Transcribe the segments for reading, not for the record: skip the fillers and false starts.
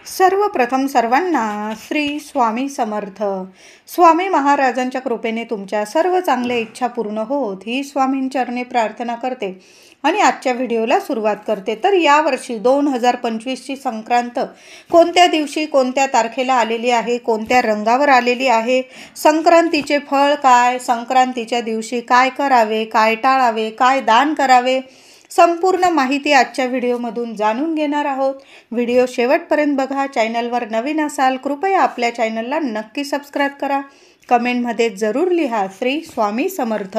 सर्वप्रथम सर्वांना श्री स्वामी समर्थ. स्वामी महाराजांच्या कृपेने तुमच्या सर्व चांगल्या इच्छा पूर्ण होत ही स्वामींचरणी प्रार्थना करते आणि आजच्या व्हिडिओला सुरुवात करते. तर यावर्षी 2025ची संक्रांत कोणत्या दिवशी कोणत्या तारखेला आलेली आहे, कोणत्या रंगावर आलेली आहे, संक्रांतीचे फळ काय, संक्रांतीच्या दिवशी काय करावे, काय टाळावे, काय दान करावे, संपूर्ण माहिती आजच्या व्हिडिओमधून जाणून घेणार आहोत. व्हिडिओ शेवटपर्यंत बघा. चॅनलवर नवीन असाल कृपया आपल्या चॅनलला नक्की सबस्क्राईब करा. कमेंटमध्ये जरूर लिहा श्री स्वामी समर्थ.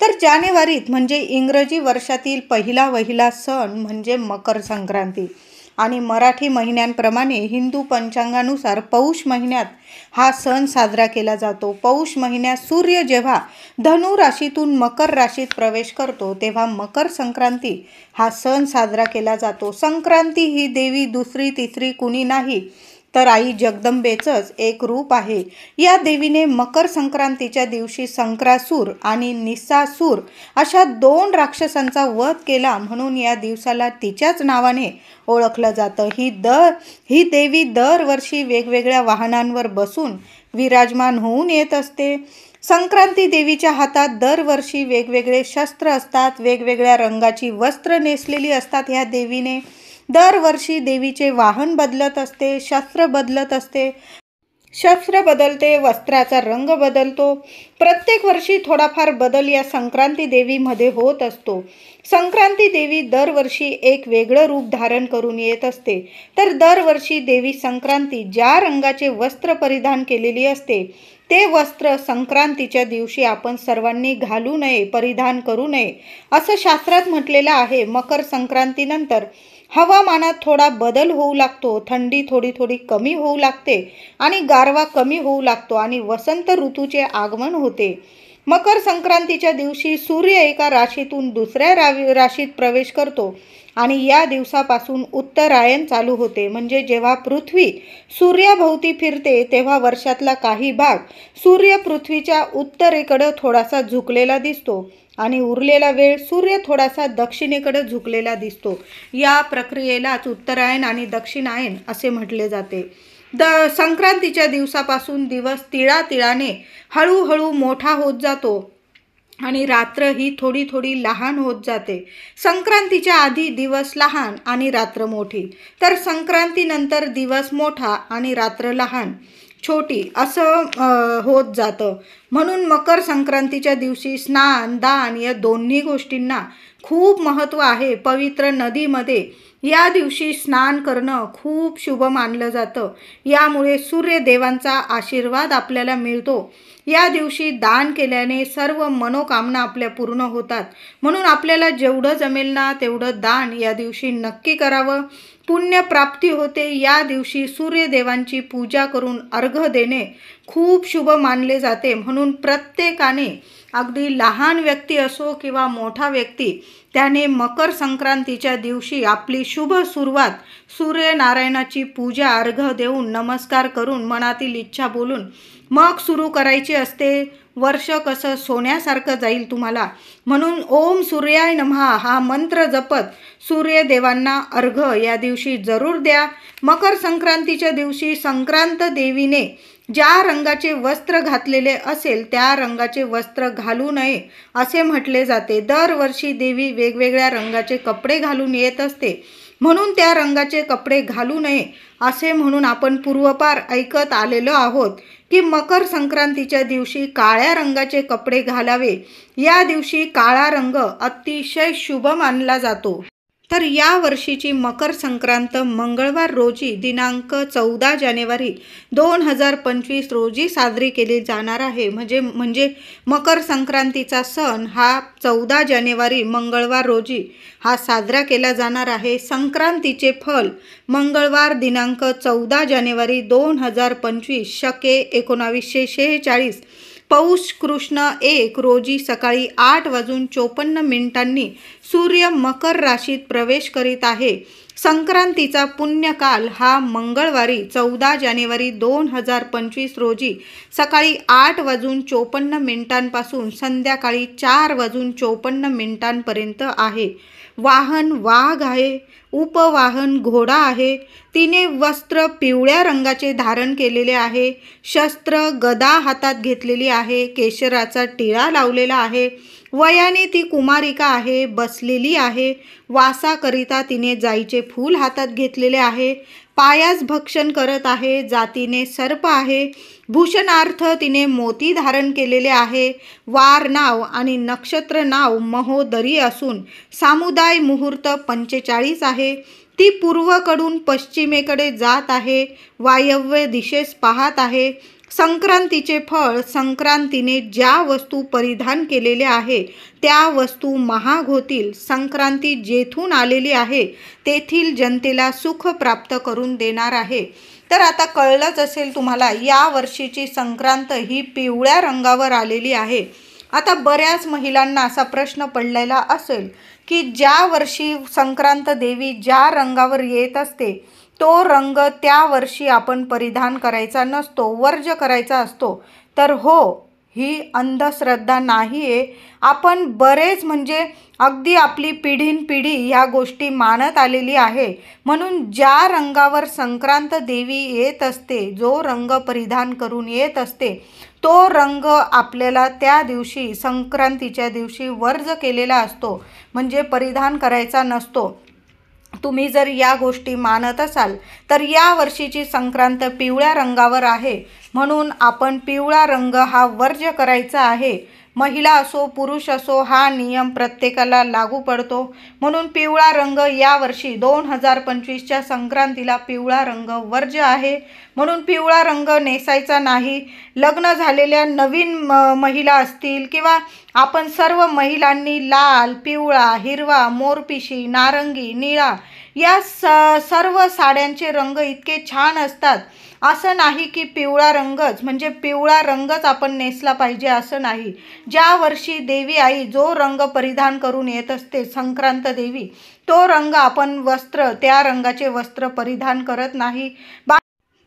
तर जानेवारीत म्हणजे इंग्रजी वर्षातील पहिला सण म्हणजे मकर संक्रांती आणि मराठी महिन्यांप्रमाणे हिंदू पंचांगानुसार पौष महिन्यात हा सण साजरा केला जातो. पौष महिन्यात सूर्य जेव्हा धनु राशीतून मकर राशीत प्रवेश करतो तेव्हा मकर संक्रांती हा सण साजरा केला जातो. संक्रांती ही देवी दुसरी तिसरी कुणी नाही तर आई जगदंबेचंच एक रूप आहे. या देवीने मकर संक्रांतीच्या दिवशी संक्रासूर आणि निसासूर अशा 2 राक्षसांचा वध केला म्हणून या दिवसाला तिच्याच नावाने ओळखलं जातं. ही देवी दरवर्षी वेगवेगळ्या वाहनांवर बसून विराजमान होऊन येत असते. संक्रांती देवीच्या हातात दरवर्षी वेगवेगळे शस्त्र असतात, वेगवेगळ्या रंगाची वस्त्र नेसलेली असतात. ह्या देवीने दरवर्षी देवीचे वाहन बदलत असते, शस्त्र बदलत असते, शस्त्र बदलते, वस्त्राचा रंग बदलतो. प्रत्येक वर्षी थोडाफार बदल या संक्रांती देवीमध्ये होत असतो. संक्रांती देवी दरवर्षी एक वेगळं रूप धारण करून येत असते. तर दरवर्षी देवी संक्रांती ज्या रंगाचे वस्त्र परिधान केलेली असते ते वस्त्र संक्रांतीच्या दिवशी आपण सर्वांनी घालू नये, परिधान करू नये असं शास्त्रात म्हटलेलं आहे. मकर संक्रांतीनंतर हवामानात थोडा बदल होऊ लागतो, थंडी थोडी कमी होऊ लागते आणि गारवा कमी होऊ लागतो आणि वसंत ऋतूचे आगमन होते. मकर संक्रांतीच्या दिवशी सूर्य एका राशीतून दुसऱ्या राशीत प्रवेश करतो आणि या दिवसापासून उत्तरायण चालू होते. म्हणजे जेव्हा पृथ्वी सूर्याभोवती फिरते तेव्हा वर्षातला काही भाग सूर्य पृथ्वीच्या उत्तरेकडे थोडासा झुकलेला दिसतो आणि उरलेला वेळ सूर्य थोडासा दक्षिणेकडे झुकलेला दिसतो. या प्रक्रियेलाच उत्तरायण आणि दक्षिणायन असे म्हटले जाते. संक्रांतीच्या दिवसापासून दिवस तिळातिळाने हळूहळू मोठा होत जातो आणि रात्र ही थोडी लहान होत जाते. संक्रांतीच्या आधी दिवस लहान आणि रात्र मोठी, तर संक्रांतीनंतर दिवस मोठा आणि रात्र लहान छोटी असं होत जातं. म्हणून मकर संक्रांतीच्या दिवशी स्नान दान या दोन्ही गोष्टींना खूप महत्त्व आहे. पवित्र नदीमध्ये या दिवशी स्नान करणं खूप शुभ मानलं जातं. यामुळे सूर्यदेवांचा आशीर्वाद आपल्याला मिळतो. या दिवशी दान केल्याने सर्व मनोकामना आपल्या पूर्ण होतात. म्हणून आपल्याला जेवढं जमेल ना तेवढं दान या दिवशी नक्की करावं. पुण्यप्राप्ती होते. या दिवशी सूर्यदेवांची पूजा करून अर्घ्य देणे खूप शुभ मानले जाते. म्हणून प्रत्येकाने अगदी लहान व्यक्ती असो किंवा मोठा व्यक्ती त्याने मकर संक्रांतीच्या दिवशी आपली शुभ सुरुवात सूर्यनारायणाची पूजा अर्घ्य देऊन नमस्कार करून मनातील इच्छा बोलून मग सुरू करायची असते. वर्ष कसं सोन्यासारखं जाईल तुम्हाला. म्हणून ओम सूर्याय नमः हा मंत्र जपत सूर्यदेवांना अर्घ्य या दिवशी जरूर द्या. मकर संक्रांतीच्या दिवशी संक्रांत देवीने ज्या रंगाचे वस्त्र घातलेले असेल त्या रंगाचे वस्त्र घालू नये असे म्हटले जाते. दरवर्षी देवी वेगवेगळ्या रंगाचे कपडे घालून येत असते म्हणून त्या रंगाचे कपडे घालू नये असे म्हणून आपण पूर्वपार ऐकत आलेलो आहोत की मकर संक्रांतीच्या दिवशी काळ्या रंगाचे कपडे घालावे. या दिवशी काळा रंग अतिशय शुभ मानला जातो. तर या वर्षीची मकर संक्रांत मंगळवार रोजी दिनांक 14 जानेवारी 2025 रोजी साजरी केली जाणार आहे. म्हणजे मकर संक्रांतीचा सण हा 14 जानेवारी मंगळवार रोजी हा साजरा केला जाणार आहे. संक्रांतीचे फल मंगळवार दिनांक 14 जानेवारी 2025 शके 1946 पौष कृष्ण 1 रोजी सकाळी 8:54 सूर्य मकर राशीत प्रवेश करीत आहे. संक्रांतीचा पुण्यकाल हा मंगळवारी 14 जानेवारी 2025 रोजी सकाळी 8:54 पासून संध्याकाळी 4:54 पर्यंत आहे. वाहन वाघ आहे, उपवाहन घोडा आहे. तिने वस्त्र पिवळ्या रंगाचे धारण केलेले आहे. शस्त्र गदा हातात घेतलेली आहे. केशराचा टिळा लावलेला आहे. वयाने ती कुमारिका आहे, बसलेली आहे. वासाकरिता तिने जाईचे फूल हातात घेतलेले आहे. पायास भक्षण करत आहे. जातीने सर्प आहे. भूषणार्थ तिने मोती धारण केलेले आहे. वार नाव आणि नक्षत्र नाव महोदरी असून सामुदाय मुहूर्त 45 आहे. ती पूर्वकडून पश्चिमेकडे जात आहे. वायव्य दिशेस पाहत आहे. संक्रांतीचे फळ, संक्रांतीने ज्या वस्तू परिधान केलेल्या आहे त्या वस्तू महाग होतील. संक्रांती जेथून आलेली आहे तेथील जनतेला सुख प्राप्त करून देणार आहे. तर आता कळलंच असेल तुम्हाला, या वर्षीची संक्रांत ही पिवळ्या रंगावर आलेली आहे. आता बऱ्याच महिलांना असा प्रश्न पडलेला असेल की ज्या वर्षी संक्रांत देवी ज्या रंगावर येत असते तो रंग त्या वर्षी आपण परिधान करायचा नसतो, वर्ज्य करायचा असतो. तर हो, ही अंधश्रद्धा नाही आहे. आपण बरेच म्हणजे अगदी आपली पिढीनपिढी ह्या गोष्टी मानत आलेली आहे. म्हणून ज्या रंगावर संक्रांत देवी येत असते, जो रंग परिधान करून येत असते, तो रंग आपल्याला त्या दिवशी संक्रांतीच्या दिवशी वर्ज्य केलेला असतो, म्हणजे परिधान करायचा नसतो. तुम्ही जर या गोष्टी मानत असाल तर या वर्षीची संक्रांत पिवळ्या रंगावर आहे, म्हणून आपण पिवळा रंग हा वर्ज्य करायचा आहे. महिला असो पुरुष असो हा नियम प्रत्येकाला लागू पडतो. म्हणून पिवळा रंग यावर्षी 2025च्या संक्रांतीला पिवळा रंग वर्ज्य आहे. म्हणून पिवळा रंग नेसायचा नाही. लग्न झालेल्या नवीन महिला असतील किंवा आपण सर्व महिलांनी लाल, पिवळा, हिरवा, मोरपिशी, नारंगी, निळा या सर्व साड्यांचे रंग इतके छान असतात. असं नाही की पिवळा रंगच म्हणजे पिवळा रंगच आपण नेसला पाहिजे असं नाही. ज्या वर्षी देवी आई जो रंग परिधान करून येत असते संक्रांत देवी, तो रंग आपण त्या रंगाचे वस्त्र परिधान करत नाही.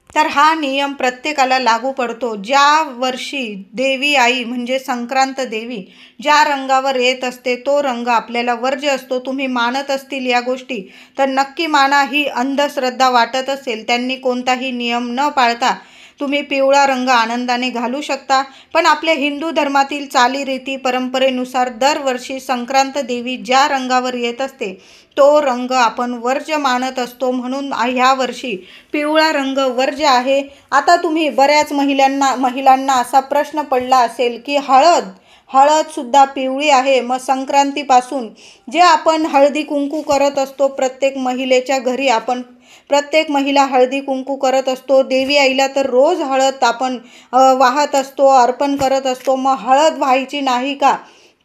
तर हा नियम प्रत्येकाला लागू पडतो. ज्या वर्षी देवी आई म्हणजे संक्रांत देवी ज्या रंगावर येत असते तो रंग आपल्याला वर्ज्य असतो. तुम्ही मानत असतील या गोष्टी तर नक्की माना. ही अंधश्रद्धा वाटत असेल त्यांनी कोणताही नियम न पाळता तुम्ही पिवळा रंग आनंदाने घालू शकता. पण आपल्या हिंदू धर्मातील चालीरीती परंपरेनुसार दरवर्षी संक्रांत देवी ज्या रंगावर येत असते तो रंग आपण वर्ज्य मानत असतो. म्हणून ह्या वर्षी पिवळा रंग वर्ज्य आहे. आता तुम्ही बऱ्याच महिलांना असा प्रश्न पडला असेल की हळदसुद्धा पिवळी आहे. मग संक्रांतीपासून जे आपण हळदी कुंकू करत असतो, प्रत्येक महिलेच्या घरी आपण प्रत्येक महिला हळदी कुंकू करत असतो. देवी आईला तर रोज हळद आपण वाहत असतो, अर्पण करत असतो. मग हळद व्हायची नाही का?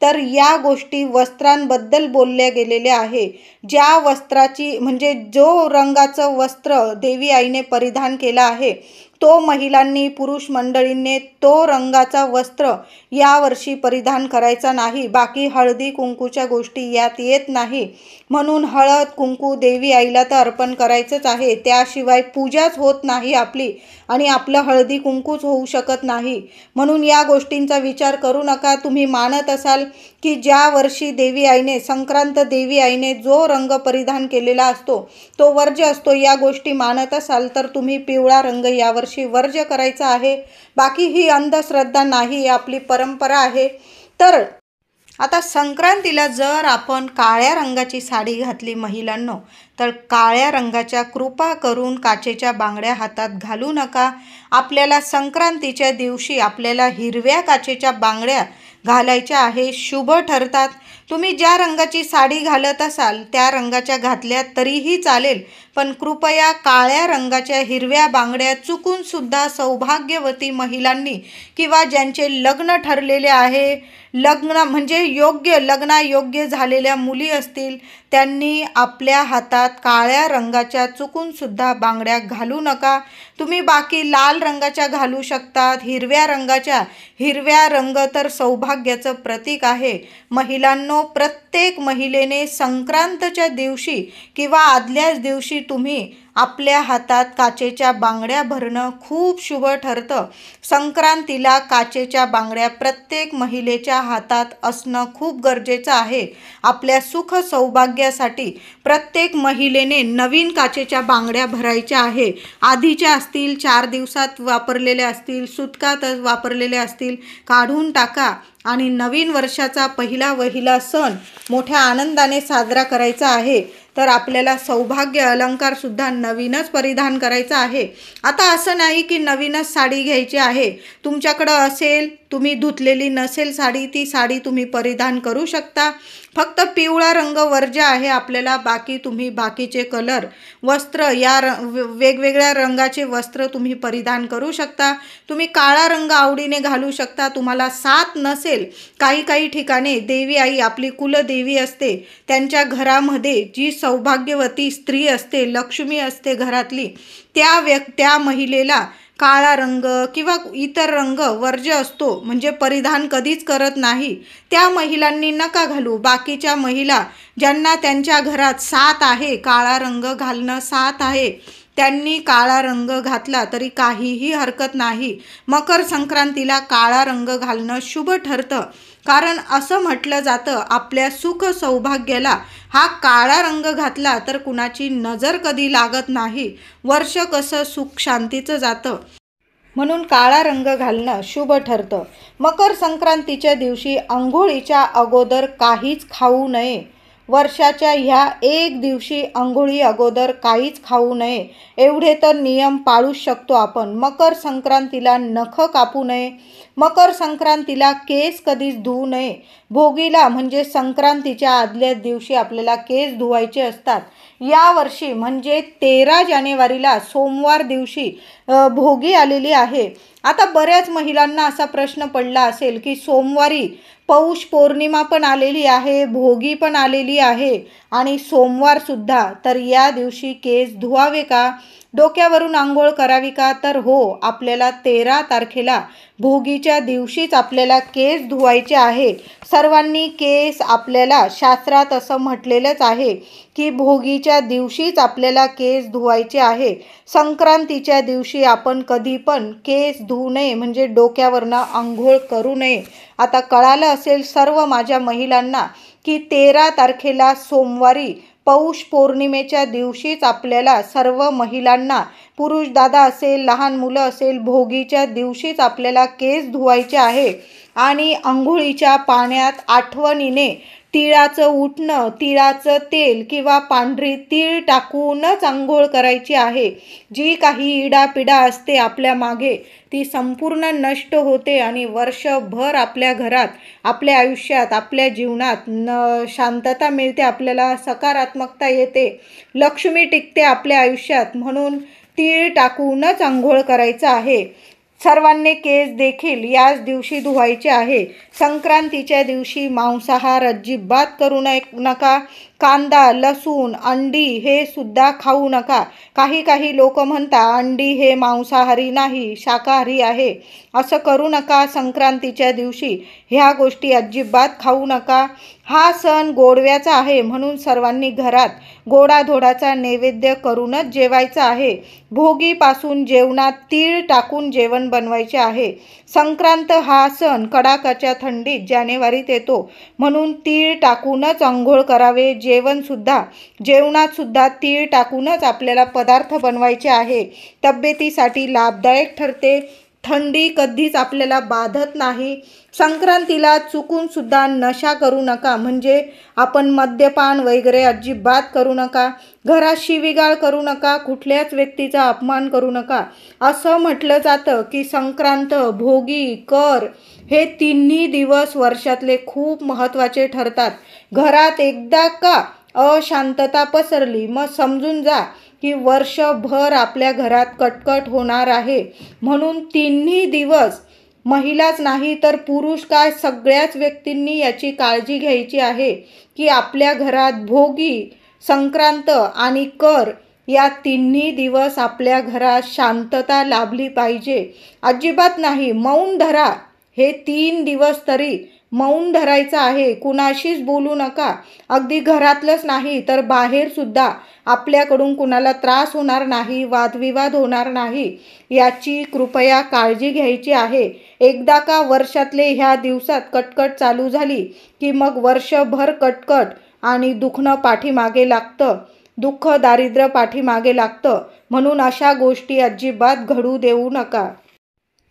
तर या गोष्टी वस्त्रांबद्दल बोलल्या गेलेल्या आहे. ज्या वस्त्राची म्हणजे जो रंगाचं वस्त्र देवी आईने परिधान केला आहे तो महिलांनी पुरुष मंडळींनी तो रंगाचा वस्त्र यावर्षी परिधान करायचा नाही. बाकी हळदी कुंकूच्या गोष्टी यात येत नाही. म्हणून हळद कुंकू देवी आईला तर अर्पण करायचंच आहे. त्याशिवाय पूजाच होत नाही आपली आणि आपलं हळदी कुंकूच होऊ शकत नाही. म्हणून या गोष्टींचा विचार करू नका. तुम्ही मानत असाल की ज्या वर्षी देवी आईने संक्रांत देवी आईने जो रंग परिधान केलेला असतो तो वर्ज्य असतो, या गोष्टी मानत असाल तर तुम्ही पिवळा रंग यावर्षी वर्ज्य करायचा आहे. बाकी ही अंधश्रद्धा नाही, आपली परंपरा आहे. तर आता संक्रांतीला जर आपण काळ्या रंगाची साडी घातली महिलांनो, तर काळ्या रंगाच्या कृपा करून काचेच्या बांगड्या हातात घालू नका. आपल्याला संक्रांतीच्या दिवशी आपल्याला हिरव्या काचेच्या बांगड्या घालायच्या आहे, शुभ ठरतात. तुम्ही ज्या रंगाची साडी घालत असाल त्या रंगाच्या घातल्या तरीही चालेल, पण कृपया काळ्या रंगाच्या हिरव्या बांगड्या चुकून सुद्धा सौभाग्यवती महिलांनी किंवा ज्यांचे लग्न ठरलेले आहे, लग्नायोग्य झालेल्या मुली असतील त्यांनी आपल्या हातात काळ्या रंगाच्या चुकून सुद्धा बांगड्या घालू नका. तुम्ही बाकी लाल रंगाच्या घालू शकतात, हिरव्या रंग तर सौभाग्याचं प्रतीक आहे. महिलांनो, प्रत्येक महिलेने संक्रांतच्या दिवशी किंवा आदल्याच दिवशी तुम्ही आपल्या हातात काचेच्या बांगड्या भरणं खूप शुभ ठरतं. संक्रांतीला काचेच्या बांगड्या प्रत्येक महिलेच्या हातात असणं खूप गरजेचं आहे. आपल्या सुख सौभाग्यासाठी प्रत्येक महिलेने नवीन काचेच्या बांगड्या भरायच्या आहे. आधीच्या असतील, 4 दिवसात वापरलेल्या असतील, सुतकात वापरलेल्या असतील, काढून टाका आणि नवीन वर्षाचा पहिला सण मोठ्या आनंदाने साजरा करायचा आहे. तर आपल्याला सौभाग्य अलंकारसुद्धा नवीनच परिधान करायचा आहे. आता असं नाही की नवीनच साडी घ्यायची आहे. तुमच्याकडं असेल, तुम्ही धुतलेली नसेल साडी, ती साडी तुम्ही परिधान करू शकता. फक्त पिवळा रंग वर्ज्य आहे आपल्याला. बाकी तुम्ही बाकीचे कलर वस्त्र वेगवेगळ्या रंगाचे वस्त्र तुम्ही परिधान करू शकता. तुम्ही काळा रंग आवडीने घालू शकता. तुम्हाला साथ नसेल, काही ठिकाणी देवी आई आपली कुलदेवी असते, त्यांच्या घरामध्ये जी सौभाग्यवती स्त्री असते, लक्ष्मी असते घरातली, त्या महिलेला काळा रंग किंवा इतर रंग वर्ज्य असतो, म्हणजे परिधान कधीच करत नाही. त्या महिलांनी नका घालू. बाकीच्या महिला ज्यांना त्यांच्या घरात साथ आहे, काळा रंग घालणं साथ आहे, त्यांनी काळा रंग घातला तरी काहीही हरकत नाही. मकर संक्रांतीला काळा रंग घालणं शुभ ठरतं. कारण असं म्हटलं जातं, आपल्या सुख सौभाग्याला हा काळा रंग घातला तर कुणाची नजर कधी लागत नाही. वर्ष कसं सुख शांतीचं जातं, म्हणून काळा रंग घालणं शुभ ठरतं. मकर संक्रांतीच्या दिवशी अंघोळीच्या अगोदर काहीच खाऊ नये. वर्षाच्या ह्या एक दिवशी अंघोळी अगोदर काहीच खाऊ नये, एवढे तर नियम पाळूच शकतो आपण. मकर संक्रांतीला नख कापू नये. मकर संक्रांतीला केस कधीच धुवू नये. भोगीला म्हणजे संक्रांतीच्या आदल्या दिवशी आपल्याला केस धुवायचे असतात. यावर्षी म्हणजे 13 जानेवारीला सोमवार दिवशी भोगी आलेली आहे. आता बऱ्याच महिलांना असा प्रश्न पडला असेल की सोमवारी पौष पौर्णिमा पण आलेली आहे, भोगी पण आलेली आहे आणि सोमवारसुद्धा, तर या दिवशी केस धुवावे का, डोक्यावरून आंघोळ करावी का? तर हो, आपल्याला 13 तारखेला भोगीच्या दिवशीच आपल्याला केस धुवायचे आहे. सर्वांनी केस, आपल्याला शास्त्रात असं म्हटलेलंच आहे की भोगीच्या दिवशीच आपल्याला केस धुवायचे आहे. संक्रांतीच्या दिवशी आपण कधी पण केस धुवू नये, म्हणजे डोक्यावरनं आंघोळ करू नये. आता कळालं असेल सर्व माझ्या महिलांना की 13 तारखेला सोमवारी पौष पौर्णिमेच्या दिवशीच आपल्याला सर्व महिलांना, पुरुष दादा असेल, लहान मुलं असेल, भोगीच्या दिवशीच आपल्याला केस धुवायचे आहे. आणि अंघोळीच्या पाण्यात आठवणीने तिळाचं उटणं, तिळाचं तेल किंवा पांढरी तीळ टाकूनच आंघोळ करायची आहे. जी काही इडापिडा असते आपल्या मागे ती संपूर्ण नष्ट होते आणि वर्षभर आपल्या घरात, आपल्या आयुष्यात, आपल्या जीवनात शांतता मिळते, आपल्याला सकारात्मकता येते, लक्ष्मी टिकते आपल्या आयुष्यात. म्हणून तीळ टाकूनच आंघोळ करायचं आहे. सर्वांनी केस देखील याच दिवशी धुवायचे आहे. संक्रांतीच्या दिवशी मांसाहार अजिबात करू नका. कांदा, लसूण, अंडी हे सुद्धा खाऊ नका. काही लोक म्हणतात अंडी हे मांसाहारी नाही, शाकाहारी आहे. असं करू नका. संक्रांतीच्या दिवशी ह्या गोष्टी अजिबात खाऊ नका. हा सण गोडव्याचा आहे, म्हणून सर्वांनी घरात गोडाधोडाचा नैवेद्य करूनच जेवायचं आहे. भोगीपासून जेवणात तीळ टाकून जेवण बनवायचे आहे. संक्रांत हा सण कडाक्याच्या थंडीत जानेवारीत येतो, म्हणून तीळ टाकूनच अंघोळ करावे. जेवणात सुद्धा तीळ टाकूनच आपल्याला पदार्थ बनवायचे आहे. तब्येतीसाठी लाभदायक ठरते. थंडी कधीच आपल्याला बाधत नाही. संक्रांतीला चुकून सुद्धा नशा करू नका, म्हणजे आपण मद्यपान वगैरे अजिबात करू नका. घरात शिवीगाळ करू नका. कुठल्याच व्यक्तीचा अपमान करू नका. असं म्हटलं जातं की संक्रांत, भोगी, कर हे तिन्ही दिवस वर्षातले खूप महत्त्वाचे ठरतात. घरात एकदा का अशांतता पसरली, मग समजून जा की वर्षभर आपल्या घरात कटकट होणार आहे. म्हणून तिन्ही दिवस महिलाच नाही तर पुरुष काय, सगळ्याच व्यक्तींनी याची काळजी घ्यायची आहे की आपल्या घरात भोगी, संक्रांत आणि कर या तिन्ही दिवस आपल्या घरात शांतता लाभली पाहिजे. अजिबात नाही, मौन धरा. हे 3 दिवस तरी मौन धरायचं आहे. कुणाशीच बोलू नका. अगदी घरातलंच नाही तर बाहेर सुद्धा आपल्याकडून कुणाला त्रास होणार नाही, वादविवाद होणार नाही याची कृपया काळजी घ्यायची आहे. एकदा का वर्षातले ह्या दिवसात कटकट चालू झाली की मग वर्षभर कटकट आणि दुखणं पाठीमागे लागतं, दुःख दारिद्र्य पाठीमागे लागतं. म्हणून अशा गोष्टी अजिबात घडू देऊ नका.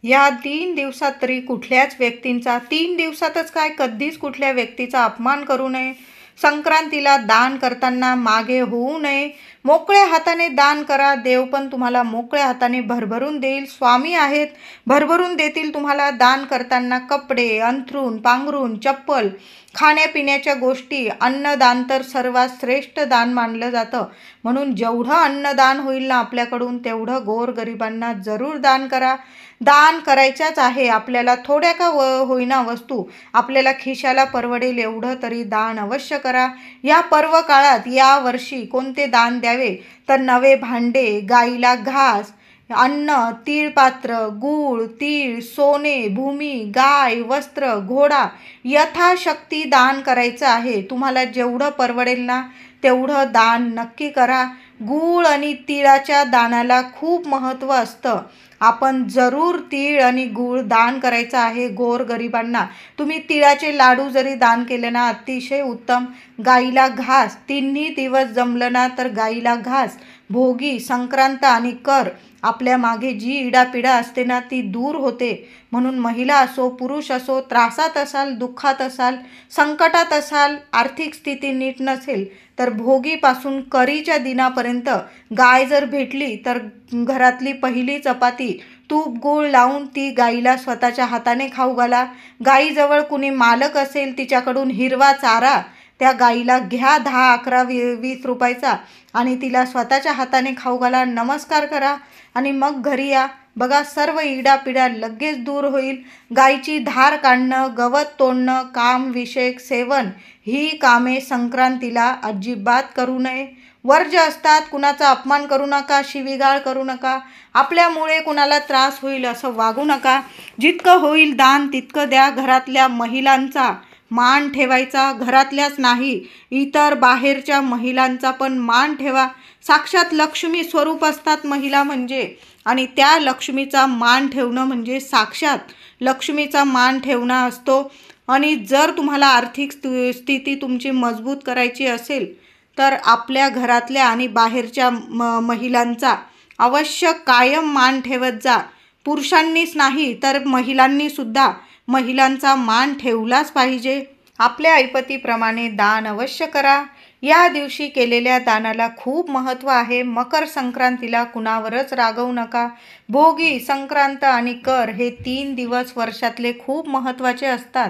या 3 दिवसात तरी कुठल्याच व्यक्तींचा, 3 दिवसातच काय, कधीच कुठल्या व्यक्तीचा अपमान करू नये. संक्रांतीला दान करताना मागे होऊ नये. मोकळ्या हाताने दान करा. देव पण तुम्हाला मोकळ्या हाताने भरभरून देईल. स्वामी आहेत, भरभरून देतील तुम्हाला. दान करताना कपडे, अंथरूण, पांघरूण, चप्पल, खाण्यापिण्याच्या गोष्टी, अन्नदान तर सर्वात श्रेष्ठ दान मानलं जातं. म्हणून जेवढं अन्नदान होईल ना आपल्याकडून तेवढं गोरगरिबांना जरूर दान करा. दान करायच्याच आहे आपल्याला. थोड्या का होईना वस्तू, आपल्याला खिशाला परवडेल एवढं तरी दान अवश्य करा. या पर्व काळात या वर्षी कोणते दान द्यावे तर नवे भांडे, गाईला घास, अन्न, तीळपात्र, गूळ, तीळ, सोने, भूमी, गाय, वस्त्र, घोडा यथाशक्ती दान करायचं आहे. तुम्हाला जेवढं परवडेल ना तेवढं दान नक्की करा. गूळ आणि तिळाच्या दानाला खूप महत्त्व असतं. आपण जरूर तीळ आणि गूळ दान करायचं आहे गोरगरिबांना. तुम्ही तिळाचे लाडू जरी दान केले ना अतिशय उत्तम. गाईला घास, 3 दिवस जमलं ना तर गाईला घास, भोगी, संक्रांत आणि कर, आपल्या मागे जी इडापिडा असते ना ती दूर होते. म्हणून महिला असो पुरुष असो, त्रासात असाल, दुःखात असाल, संकटात असाल, आर्थिक स्थिती नीट नसेल तर भोगीपासून करीच्या दिनापर्यंत गाय जर भेटली तर घरातली पहिली चपाती तूप गूळ लावून ती गाईला स्वतःच्या हाताने खाऊ घाला. गाईजवळ कुणी मालक असेल तिच्याकडून हिरवा चारा त्या गाईला घ्या 10, 11, 20 रुपयाचा आणि तिला स्वतःच्या हाताने खाऊ घाला. नमस्कार करा आणि मग घरी या. बघा सर्व इडापिडा लगेच दूर होईल. गाईची धार काढणं, गवत तोडणं, कामविषयक सेवन ही कामे संक्रांतीला अजिबात करू नये. वर्ज्य असतात. कुणाचा अपमान करू नका, शिवीगाळ करू नका. आपल्यामुळे कुणाला त्रास होईल असं वागू नका. जितकं होईल दान तितकं द्या. घरातल्या महिलांचा मान ठेवायचा. घरातल्याच नाही इतर बाहेरच्या महिलांचा पण मान ठेवा. साक्षात लक्ष्मी स्वरूप असतात महिला म्हणजे, आणि त्या लक्ष्मीचा मान ठेवणं म्हणजे साक्षात लक्ष्मीचा मान ठेवणं असतो. आणि जर तुम्हाला आर्थिक स्थिती तुमची मजबूत करायची असेल तर आपल्या घरातल्या आणि बाहेरच्या महिलांचा अवश्य कायम मान ठेवत जा. पुरुषांनीच नाही तर महिलांनीसुद्धा महिलांचा मान ठेवलाच पाहिजे. आपल्या ऐपतीप्रमाणे दान अवश्य करा. या दिवशी केलेल्या दानाला खूप महत्त्व आहे. मकर संक्रांतीला कुणावरच रागवू नका. भोगी, संक्रांत आणि कर हे 3 दिवस वर्षातले खूप महत्त्वाचे असतात.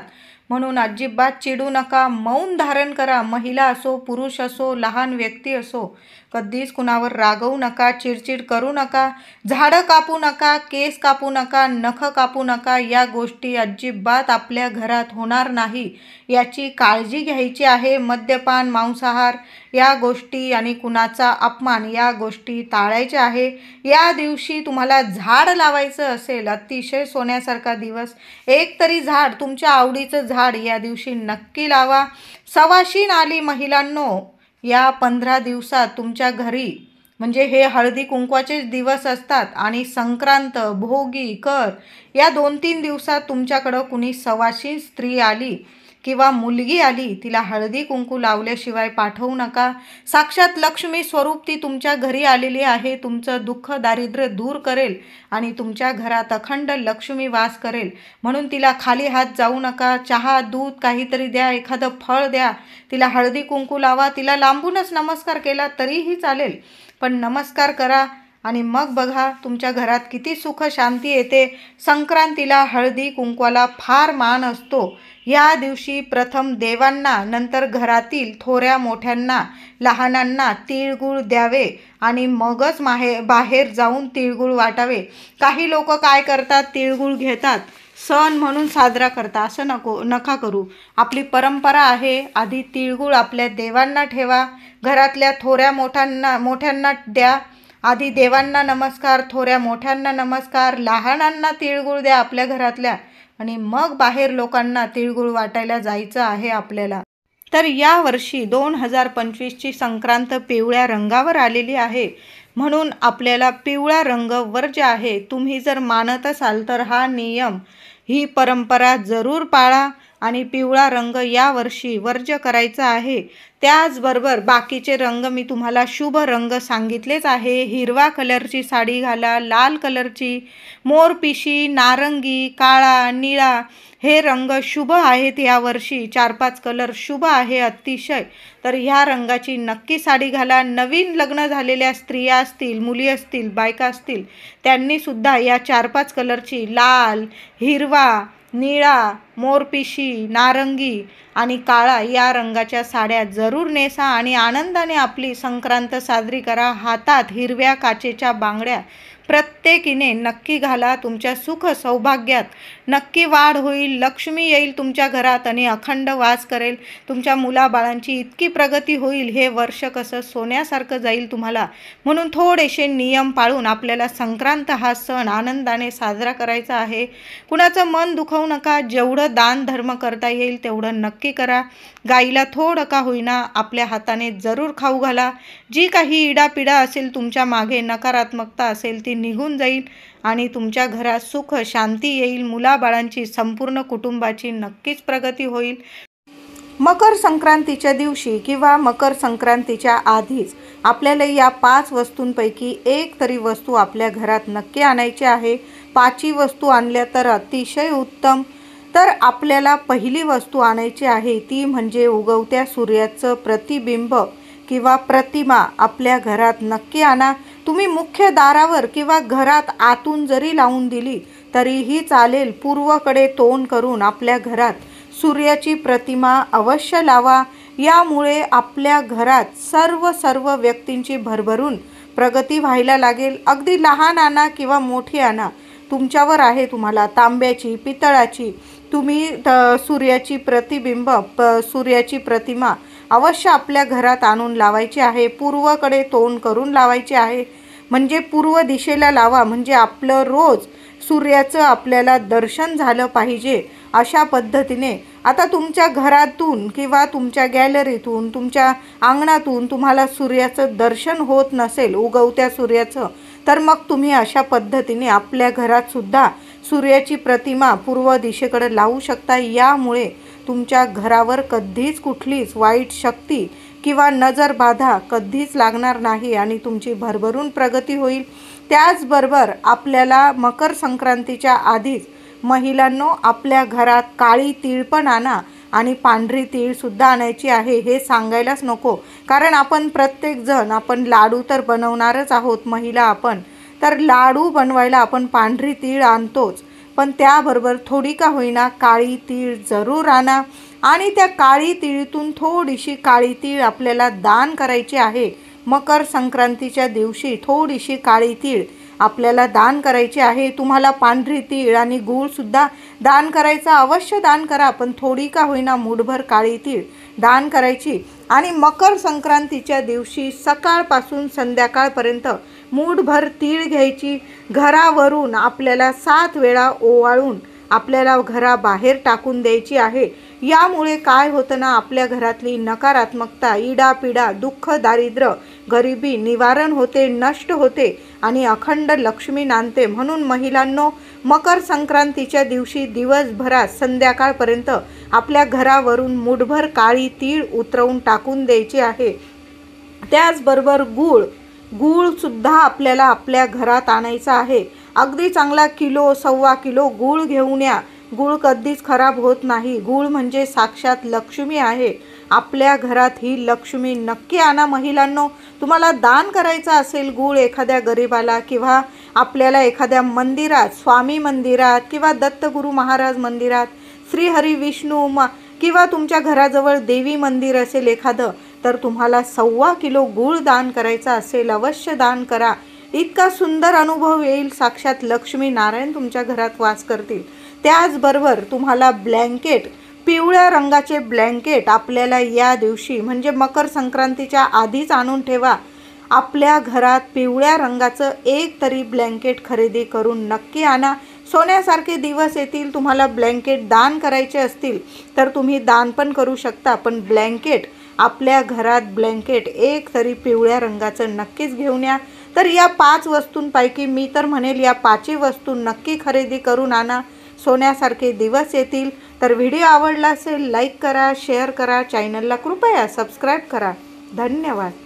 म्हणून अजिबात चिडू नका. मौन धारण करा. महिला असो, पुरुष असो, लहान व्यक्ती असो, कधीच कुणावर रागवू नका, चिडचिड करू नका. झाडं कापू नका, केस कापू नका, नख कापू नका. या गोष्टी अजिबात आपल्या घरात होणार नाही याची काळजी घ्यायची आहे. मद्यपान, मांसाहार या गोष्टी आणि कुणाचा अपमान या गोष्टी टाळायच्या आहे. या दिवशी तुम्हाला झाड लावायचं असेल, अतिशय सोन्यासारखा दिवस, एक तरी झाड, तुमच्या आवडीचं झाड या दिवशी नक्की लावा. सवाशीण आली महिलांनो, या 15 दिवसात तुमच्या घरी म्हणजे हे हळदी कुंकवाचेच दिवस असतात आणि संक्रांत, भोगी, कर या 2-3 दिवसात तुमच्याकडं कुणी सवाशीण स्त्री आली किंवा मुलगी आली, तिला हळदी कुंकू लावल्याशिवाय पाठवू नका. साक्षात लक्ष्मी स्वरूप ती तुमच्या घरी आलेली आहे. तुमचं दुःख दारिद्र्य दूर करेल आणि तुमच्या घरात अखंड लक्ष्मी वास करेल. म्हणून तिला खाली हात जाऊ नका. चहा, दूध काहीतरी द्या, एखादं फळ द्या, तिला हळदी कुंकू लावा. तिला लांबूनच नमस्कार केला तरीही चालेल, पण नमस्कार करा आणि मग बघा तुमच्या घरात किती सुख शांती येते. संक्रांतीला हळदी कुंकवाला फार मान असतो. या दिवशी प्रथम देवांना, नंतर घरातील थोऱ्या मोठ्यांना, लहानांना तिळगुळ द्यावे आणि मगच बाहेर जाऊन तिळगुळ वाटावे. काही लोक काय करतात, तिळगुळ घेतात, सण म्हणून साजरा करता. असं नका करू. आपली परंपरा आहे. आधी तिळगुळ आपल्या देवांना ठेवा, घरातल्या थोऱ्या मोठ्यांना द्या. आधी देवांना नमस्कार, थोऱ्या मोठ्यांना नमस्कार, लहानांना तिळगुळ द्या आपल्या घरातल्या, आणि मग बाहेर लोकांना तिळगुळ वाटायला जायचं आहे आपल्याला. तर यावर्षी 2025ची संक्रांत पिवळ्या रंगावर आलेली आहे, म्हणून आपल्याला पिवळा रंग वर्ज्य आहे. तुम्ही जर मानत असाल तर हा नियम, ही परंपरा जरूर पाळा आणि पिवळा रंग यावर्षी वर्ज्य करायचा आहे. त्याचबरोबर बाकीचे रंग मी तुम्हाला शुभ रंग सांगितलेच आहे. हिरवा कलरची साडी घाला, लाल कलरची, मोरपिशी, नारंगी, काळा, निळा हे रंग शुभ आहेत. यावर्षी 4-5 कलर शुभ आहे अतिशय. तर ह्या रंगाची नक्की साडी घाला. नवीन लग्न झालेल्या स्त्रिया असतील, मुली असतील, बायका असतील, त्यांनीसुद्धा या 4-5 कलरची लाल, हिरवा, निळा, मोरपिशी, नारंगी आणि काळा या रंगाच्या साड्या जरूर नेसा आणि आनंदाने आपली संक्रांत साजरी करा. हातात हिरव्या काचेच्या बांगड्या प्रत्येकीने नक्की घाला. तुमच्या सुख सौभाग्यात नक्की वाढ होईल. लक्ष्मी येईल तुमच्या घरात आणि अखंड वास करेल. तुमच्या मुलाबाळांची इतकी प्रगती होईल. हे वर्ष कसं सोन्यासारखं जाईल तुम्हाला. म्हणून थोडेसे नियम पाळून आपल्याला संक्रांत हा सण आनंदाने साजरा करायचा आहे. कुणाचं मन दुखवू नका. जेवढं दान धर्म करता येईल तेवढं नक्की करा. गाईला थोडं का होईना आपल्या हाताने जरूर खाऊ घाला. जी काही इडापिडा असेल, तुमच्या मागे नकारात्मकता असेल, ती निघून जाईल आणि तुमच्या घरात सुख शांती येईल. मुलाबाळांची, संपूर्ण कुटुंबाची नक्कीच प्रगती होईल. मकर संक्रांतीच्या दिवशी किंवा मकर संक्रांतीच्या आधीच आपल्याला या 5 वस्तूंपैकी एक तरी वस्तू आपल्या घरात नक्की आणायची आहे. 5ही वस्तू आणल्या तर अतिशय उत्तम. तर आपल्याला पहिली वस्तू आणायची आहे ती म्हणजे उगवत्या सूर्याचं प्रतिबिंब किंवा प्रतिमा आपल्या घरात नक्की आणा. तुम्ही मुख्य दारावर किंवा घरात आतून जरी लावून दिली तरीही चालेल. पूर्वेकडे तोंड करून आपल्या घरात सूर्याची प्रतिमा अवश्य लावा. यामुळे आपल्या घरात सर्व व्यक्तींची भरभरून प्रगती व्हायला लागेल. अगदी लहान आणा किंवा मोठी आणा, तुमच्यावर आहे. तुम्हाला तांब्याची, पितळाची, तुम्ही सूर्याची प्रतिबिंब, सूर्याची प्रतिमा अवश्य आपल्या घरात आणून लावायची आहे. पूर्वेकडे तोंड करून लावायची आहे. म्हणजे पूर्व दिशेला लावा. म्हणजे आपलं रोज सूर्याचं आपल्याला दर्शन झालं पाहिजे. अशा पद्धतीने आता तुमच्या घरातून किंवा तुमच्या गॅलरीतून, तुमच्या अंगणातून तुम्हाला सूर्याचं दर्शन होत नसेल, उगवत्या सूर्याचं, तर मग तुम्ही अशा पद्धतीने आपल्या घरात सुद्धा सूर्याची प्रतिमा पूर्व दिशेकडे लावू शकता. यामुळे तुमच्या घरावर कधीच कुठलीच वाईट शक्ती किंवा नजरबाधा कधीच लागणार नाही आणि तुमची भरभरून प्रगती होईल. त्याचबरोबर आपल्याला मकर संक्रांतीच्या आधीच महिलांनो आपल्या घरात काळी तीळ पण आणा आणि पांढरी तीळसुद्धा आणायची आहे. हे सांगायलाच नको, कारण आपण प्रत्येकजण आपण लाडू तर बनवणारच आहोत. महिला आपण तर लाडू बनवायला आपण पांढरी तीळ आणतोच, पण त्याबरोबर थोडी का होईना काळी तीळ जरूर आणा आणि त्या काळी तीळीतून थोडीशी काळी तीळ आपल्याला दान करायची आहे. मकर संक्रांतीच्या दिवशी थोडीशी काळी तीळ आपल्याला दान करायची आहे. तुम्हाला पांढरी तीळ आणि गूळसुद्धा दान करायचा, अवश्य दान करा, पण थोडी का होईना मूठभर काळी तीळ दान करायची. आणि मकर संक्रांतीच्या दिवशी सकाळपासून संध्याकाळपर्यंत मूठभर तीळ घ्यायची. घरावरून आपल्याला 7 वेळा ओवाळून आपल्याला घराबाहेर टाकून द्यायची आहे. यामुळे काय होतं ना, आपल्या घरातली नकारात्मकता, इडापिडा, दुःख, दारिद्र्य, गरिबी निवारण होते, नष्ट होते आणि अखंड लक्ष्मी नांदते. म्हणून महिलांनो मकर संक्रांतीच्या दिवशी दिवसभरात संध्याकाळपर्यंत आपल्या घरावरून मूठभर काळी तीळ उतरवून टाकून द्यायची आहे. त्याचबरोबर गूळसुद्धा आपल्याला आपल्या घरात आणायचा आहे. अगदी चांगला किलो, 1.25 किलो गूळ घेऊन या. गूळ कधीच खराब होत नाही. गूळ म्हणजे साक्षात लक्ष्मी आहे. आपल्या घरात ही लक्ष्मी नक्की आणा. महिलांनो तुम्हाला दान करायचं असेल गूळ एखाद्या गरिबाला किंवा आपल्याला एखाद्या मंदिरात, स्वामी मंदिरात किंवा दत्तगुरू महाराज मंदिरात, श्रीहरी विष्णू किंवा तुमच्या घराजवळ देवी मंदिर असेल एखादं, तर तुम्हाला 1.25 किलो गूळ दान करायचा असेल, अवश्य दान करा. इतका सुंदर अनुभव येईल. साक्षात लक्ष्मी नारायण तुमच्या घरात वास करतील. त्याचबरोबर तुम्हाला ब्लँकेट, पिवळ्या रंगाचे ब्लँकेट आपल्याला या दिवशी म्हणजे मकर संक्रांतीच्या आधीच आणून ठेवा. आपल्या घरात पिवळ्या रंगाचं एक तरी ब्लँकेट खरेदी करून नक्की आणा. सोन्यासारखे दिवस येतील. तुम्हाला ब्लँकेट दान करायचे असतील तर तुम्ही दान पण करू शकता. पण ब्लँकेट, आपल्या घरात ब्लँकेट एक तरी पिवळ्या रंगाचं नक्कीच घेऊन या. तर या 5 वस्तूंपैकी मी तर म्हणेल या 5ही वस्तू नक्की खरेदी करून आणा. सोन्यासारखे दिवस येतील. तर व्हिडिओ आवडला असेल लाईक करा, शेअर करा, चॅनलला कृपया सबस्क्राईब करा. धन्यवाद.